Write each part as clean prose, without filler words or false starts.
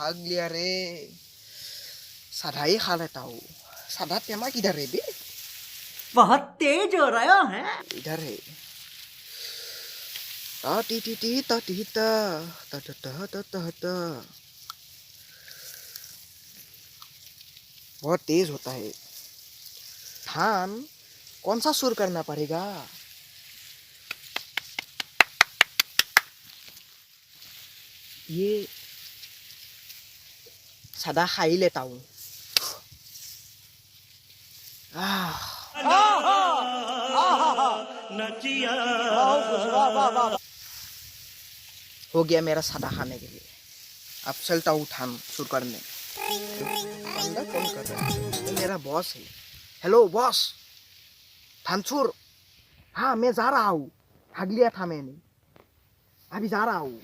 भाग लिया रे। साधा ही खा लेता हूँ। साधा टेमा किधर है बे? बहुत तेज हो रहा है। इधर है। ता टी टी टी ता टी ता ता ता ता ता ता ता। बहुत तेज होता है। धान कौन सा सुर करना पड़ेगा? ये सादा खा ही लेता हूँ। हो गया मेरा सादा खाने के लिए। अब चलता हूँ धान सुर करने। बंदा कौन कर रहा है? ये मेरा बॉस है। हेलो बॉस, धान सुर। हाँ मैं जा रहा हूँ। भाग लिया था मैंने, अभी जा रहा हूँ।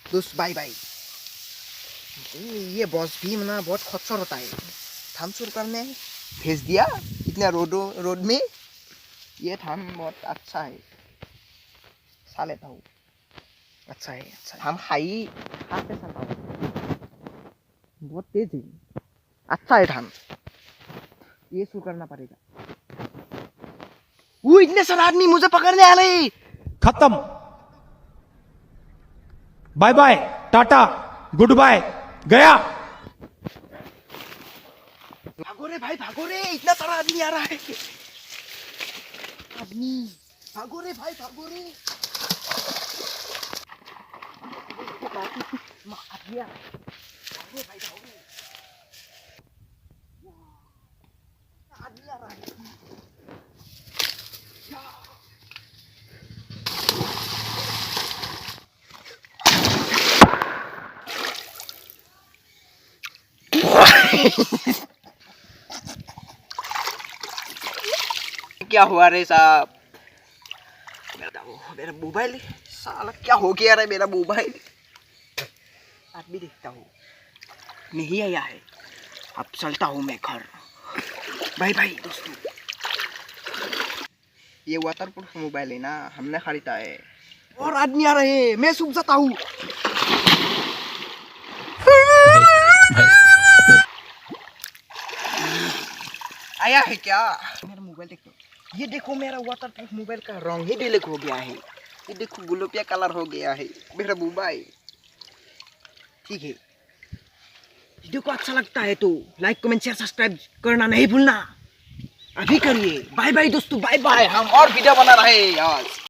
दोस्त बाय बाय। ये बॉस भी ना बहुत खच्चर होता है। धान सुर करने भेज दिया इतना रोड में। ये धान बहुत अच्छा है, खा लेता हूँ। अच्छा है, अच्छा है। हम खाई खाते चलता हूँ। बहुत तेज है, अच्छा है धान। ये सुर करना पड़ेगा। वो इतने सारे आदमी मुझे पकड़ने आ रहे। खत्म, bye bye, tata, goodbye, गया। भागो रे भाई, भागो रे, इतना सारा आदमी आ रहा है। आदमी भागो रे भाई, भागो रे। आदमी आ रहा है। भागो भाई, भागो। आदमी आ रहा है। क्या हुआ रे साहब? मेरा मोबाइल साला क्या हो गया रे मेरा मोबाइल? आदमी देखता हूँ, नहीं आया है। अब चलता हूँ मैं घर। बाय बाय दोस्तों। ये वाटरप्रूफ मोबाइल है ना, हमने खरीदा है। और आदमी आ रहे हैं, मैं सूख जाता हूँ। आया है क्या? मेरा मोबाइल देखो, ये देखो मेरा वाटरप्रूफ मोबाइल का रंग ही ब्लैक हो गया है। ये देखो गुलाबिया कलर हो गया है मेरा मोबाइल। ठीक है, वीडियो को अच्छा लगता है तो लाइक कमेंट शेयर सब्सक्राइब करना नहीं भूलना। अभी करिए। बाय बाय दोस्तों, बाय बाय। हम और वीडियो बना रहे हैं आज।